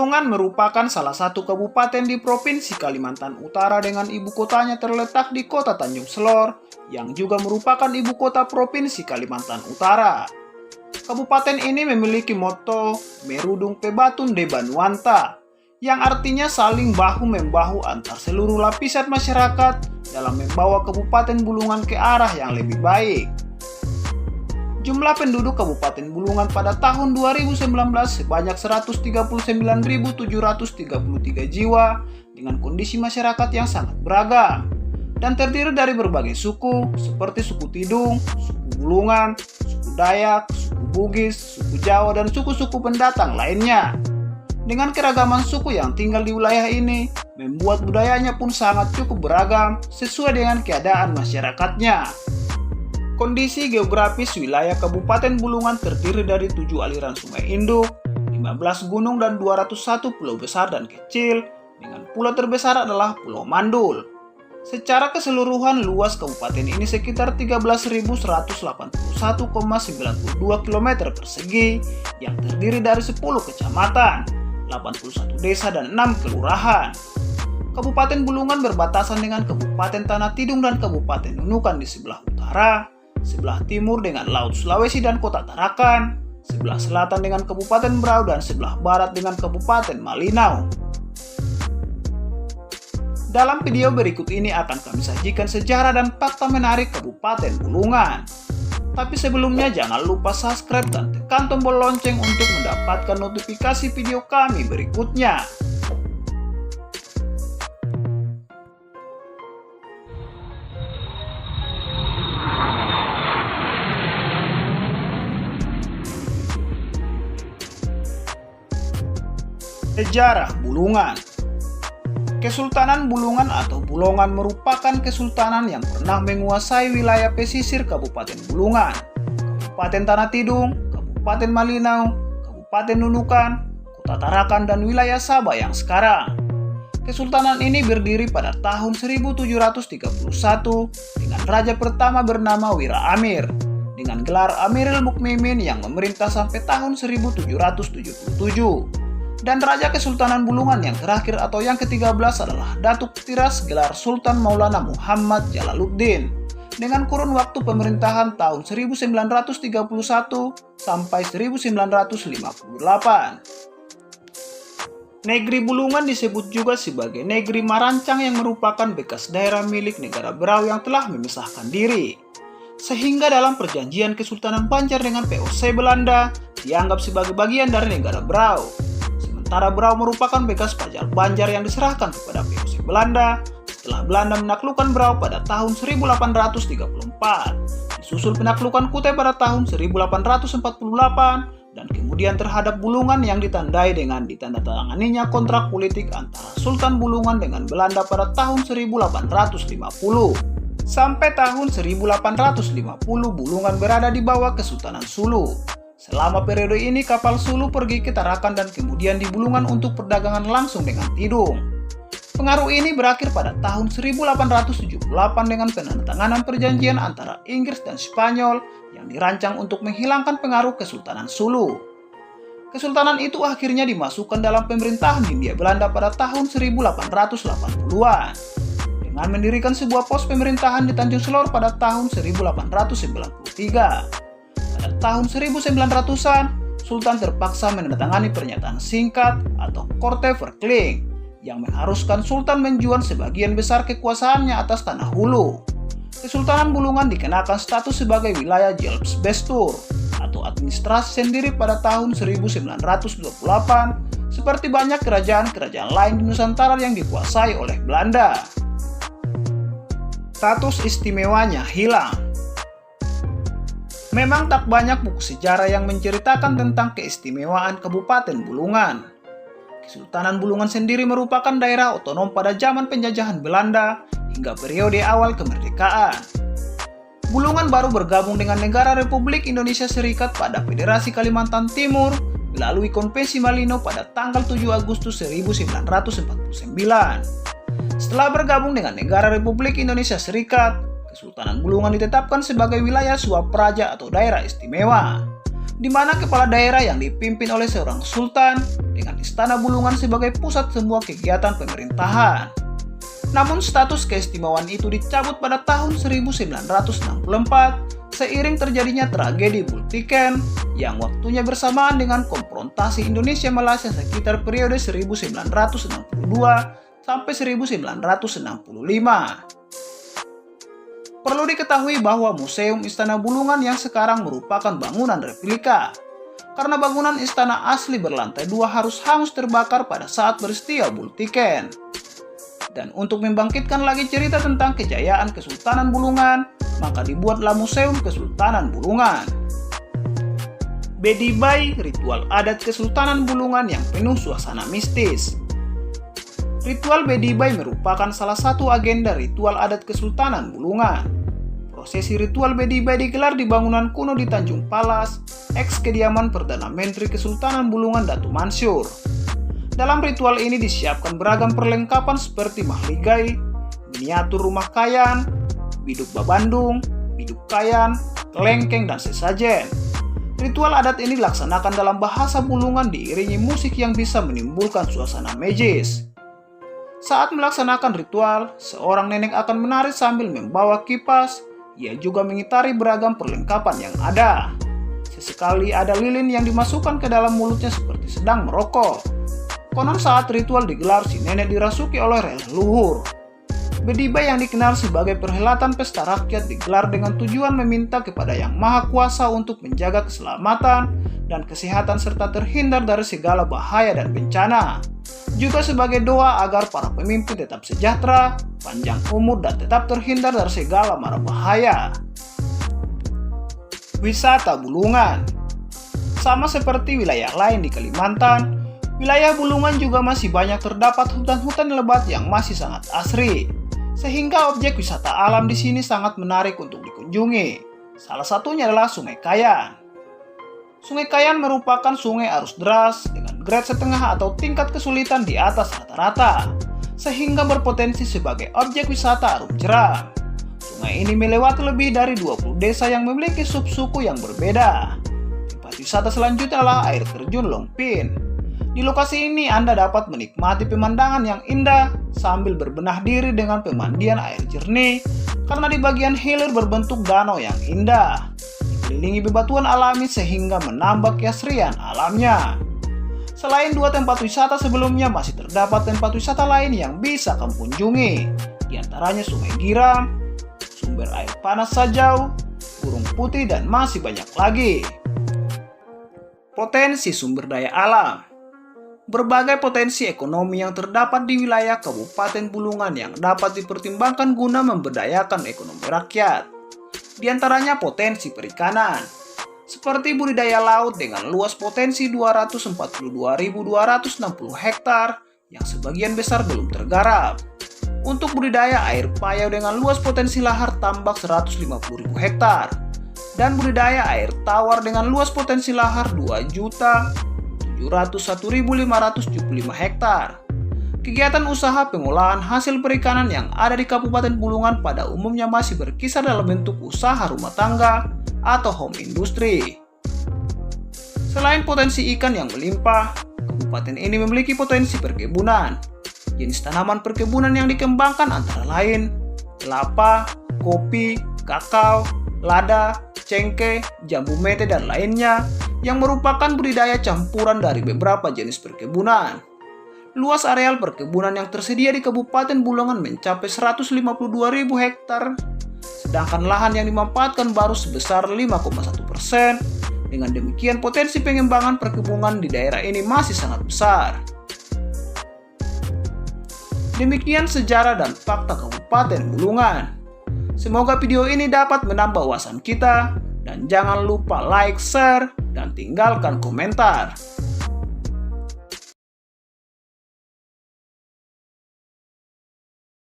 Bulungan merupakan salah satu kabupaten di Provinsi Kalimantan Utara dengan ibu kotanya terletak di Kota Tanjung Selor, yang juga merupakan ibu kota Provinsi Kalimantan Utara. Kabupaten ini memiliki moto Merudung Pebatun de Banuanta, yang artinya saling bahu-membahu antar seluruh lapisan masyarakat dalam membawa Kabupaten Bulungan ke arah yang lebih baik. Jumlah penduduk Kabupaten Bulungan pada tahun 2019 sebanyak 139.733 jiwa dengan kondisi masyarakat yang sangat beragam dan terdiri dari berbagai suku seperti suku Tidung, suku Bulungan, suku Dayak, suku Bugis, suku Jawa, dan suku-suku pendatang lainnya. Dengan keragaman suku yang tinggal di wilayah ini, membuat budayanya pun sangat cukup beragam sesuai dengan keadaan masyarakatnya. Kondisi geografis wilayah Kabupaten Bulungan terdiri dari 7 aliran sungai induk, 15 gunung dan 201 pulau besar dan kecil, dengan pulau terbesar adalah Pulau Mandul. Secara keseluruhan luas kabupaten ini sekitar 13.181,92 km persegi yang terdiri dari 10 kecamatan, 81 desa dan 6 kelurahan. Kabupaten Bulungan berbatasan dengan Kabupaten Tanah Tidung dan Kabupaten Nunukan di sebelah utara, sebelah timur dengan Laut Sulawesi dan Kota Tarakan, sebelah selatan dengan Kabupaten Berau, dan sebelah barat dengan Kabupaten Malinau. Dalam video berikut ini akan kami sajikan sejarah dan fakta menarik Kabupaten Bulungan. Tapi sebelumnya jangan lupa subscribe dan tekan tombol lonceng untuk mendapatkan notifikasi video kami berikutnya. Sejarah Bulungan. Kesultanan Bulungan atau Bulongan merupakan kesultanan yang pernah menguasai wilayah pesisir Kabupaten Bulungan, Kabupaten Tanah Tidung, Kabupaten Malinau, Kabupaten Nunukan, Kota Tarakan, dan wilayah Sabah yang sekarang. Kesultanan ini berdiri pada tahun 1731 dengan raja pertama bernama Wira Amir dengan gelar Amirul Mukminin yang memerintah sampai tahun 1777. Dan Raja Kesultanan Bulungan yang terakhir atau yang ke-13 adalah Datuk Tiras gelar Sultan Maulana Muhammad Jalaluddin dengan kurun waktu pemerintahan tahun 1931 sampai 1958. Negeri Bulungan disebut juga sebagai Negeri Marancang yang merupakan bekas daerah milik negara Berau yang telah memisahkan diri. Sehingga dalam perjanjian Kesultanan Banjar dengan VOC Belanda dianggap sebagai bagian dari negara Berau. Sementara Berau merupakan bekas pajak Banjar yang diserahkan kepada VOC Belanda setelah Belanda menaklukkan Berau pada tahun 1834, disusul penaklukan Kutai pada tahun 1848, dan kemudian terhadap Bulungan yang ditandai dengan ditandatanganinya kontrak politik antara Sultan Bulungan dengan Belanda pada tahun 1850. Sampai tahun 1850 Bulungan berada di bawah Kesultanan Sulu. Selama periode ini kapal Sulu pergi ke Tarakan dan kemudian di Bulungan untuk perdagangan langsung dengan Tidung. Pengaruh ini berakhir pada tahun 1878 dengan penandatanganan perjanjian antara Inggris dan Spanyol yang dirancang untuk menghilangkan pengaruh Kesultanan Sulu. Kesultanan itu akhirnya dimasukkan dalam pemerintahan Hindia Belanda pada tahun 1880-an dengan mendirikan sebuah pos pemerintahan di Tanjung Selor pada tahun 1893. Pada tahun 1900-an, Sultan terpaksa menandatangani pernyataan singkat atau Korte Verkling yang mengharuskan Sultan menjual sebagian besar kekuasaannya atas tanah hulu. Kesultanan Bulungan dikenakan status sebagai wilayah Jelpsbestur atau administrasi sendiri pada tahun 1928, seperti banyak kerajaan-kerajaan lain di Nusantara yang dikuasai oleh Belanda. Status istimewanya hilang. Memang tak banyak buku sejarah yang menceritakan tentang keistimewaan Kabupaten Bulungan. Kesultanan Bulungan sendiri merupakan daerah otonom pada zaman penjajahan Belanda hingga periode awal kemerdekaan. Bulungan baru bergabung dengan Negara Republik Indonesia Serikat pada Federasi Kalimantan Timur melalui Konvensi Malino pada tanggal 7 Agustus 1949. Setelah bergabung dengan Negara Republik Indonesia Serikat, Kesultanan Bulungan ditetapkan sebagai wilayah Suap Praja atau daerah istimewa. di mana kepala daerah yang dipimpin oleh seorang sultan dengan Istana Bulungan sebagai pusat semua kegiatan pemerintahan. Namun status keistimewaan itu dicabut pada tahun 1964 seiring terjadinya tragedi Bultiken yang waktunya bersamaan dengan konfrontasi Indonesia-Malaysia sekitar periode 1962 sampai 1965. Perlu diketahui bahwa Museum Istana Bulungan yang sekarang merupakan bangunan replika, karena bangunan istana asli berlantai 2 harus hangus terbakar pada saat peristiwa Bultiken. Dan untuk membangkitkan lagi cerita tentang kejayaan Kesultanan Bulungan, maka dibuatlah Museum Kesultanan Bulungan. Bedibai, ritual adat Kesultanan Bulungan yang penuh suasana mistis. Ritual Bedibai merupakan salah satu agenda ritual adat Kesultanan Bulungan. Prosesi ritual Bedibai digelar di bangunan kuno di Tanjung Palas, eks kediaman Perdana Menteri Kesultanan Bulungan Datu Mansur. Dalam ritual ini disiapkan beragam perlengkapan seperti mahligai, miniatur rumah kayan, biduk babandung, biduk kayan, kelengkeng, dan sesajen. Ritual adat ini dilaksanakan dalam bahasa Bulungan diiringi musik yang bisa menimbulkan suasana magis. Saat melaksanakan ritual, seorang nenek akan menari sambil membawa kipas. Ia juga mengitari beragam perlengkapan yang ada. Sesekali ada lilin yang dimasukkan ke dalam mulutnya seperti sedang merokok. Konon saat ritual digelar, si nenek dirasuki oleh leluhur. Bedibai yang dikenal sebagai perhelatan pesta rakyat digelar dengan tujuan meminta kepada Yang Maha Kuasa untuk menjaga keselamatan dan kesehatan serta terhindar dari segala bahaya dan bencana. Juga sebagai doa agar para pemimpin tetap sejahtera, panjang umur, dan tetap terhindar dari segala mara bahaya. Wisata Bulungan. Sama seperti wilayah lain di Kalimantan, wilayah Bulungan juga masih banyak terdapat hutan-hutan lebat yang masih sangat asri, sehingga objek wisata alam di sini sangat menarik untuk dikunjungi. Salah satunya adalah Sungai Kayan. Sungai Kayan merupakan sungai arus deras dengan grade setengah atau tingkat kesulitan di atas rata-rata, sehingga berpotensi sebagai objek wisata arum jeram. Sungai ini melewati lebih dari 20 desa yang memiliki subsuku yang berbeda. Tempat wisata selanjutnya adalah air terjun Longpin. Di lokasi ini Anda dapat menikmati pemandangan yang indah sambil berbenah diri dengan pemandian air jernih, karena di bagian hilir berbentuk danau yang indah, dikelilingi bebatuan alami sehingga menambah keasrian alamnya. Selain dua tempat wisata sebelumnya, masih terdapat tempat wisata lain yang bisa kamu kunjungi, di antaranya Sungai Giram, sumber air panas Sajau, Burung Putih, dan masih banyak lagi. Potensi sumber daya alam. Berbagai potensi ekonomi yang terdapat di wilayah Kabupaten Bulungan yang dapat dipertimbangkan guna memberdayakan ekonomi rakyat. Di antaranya potensi perikanan, seperti budidaya laut dengan luas potensi 242.260 hektar yang sebagian besar belum tergarap. Untuk budidaya air payau dengan luas potensi lahar tambak 150.000 hektar. Dan budidaya air tawar dengan luas potensi lahar 2.701.575 hektar. Kegiatan usaha pengolahan hasil perikanan yang ada di Kabupaten Bulungan pada umumnya masih berkisar dalam bentuk usaha rumah tangga atau home industry. Selain potensi ikan yang melimpah, kabupaten ini memiliki potensi perkebunan. Jenis tanaman perkebunan yang dikembangkan antara lain kelapa, kopi, kakao, lada, cengkeh, jambu mete, dan lainnya yang merupakan budidaya campuran dari beberapa jenis perkebunan. Luas areal perkebunan yang tersedia di Kabupaten Bulungan mencapai 152.000 hektar, sedangkan lahan yang dimanfaatkan baru sebesar 5,1%. Dengan demikian, potensi pengembangan perkebunan di daerah ini masih sangat besar. Demikian sejarah dan fakta Kabupaten Bulungan. Semoga video ini dapat menambah wawasan kita, dan jangan lupa like, share, dan tinggalkan komentar.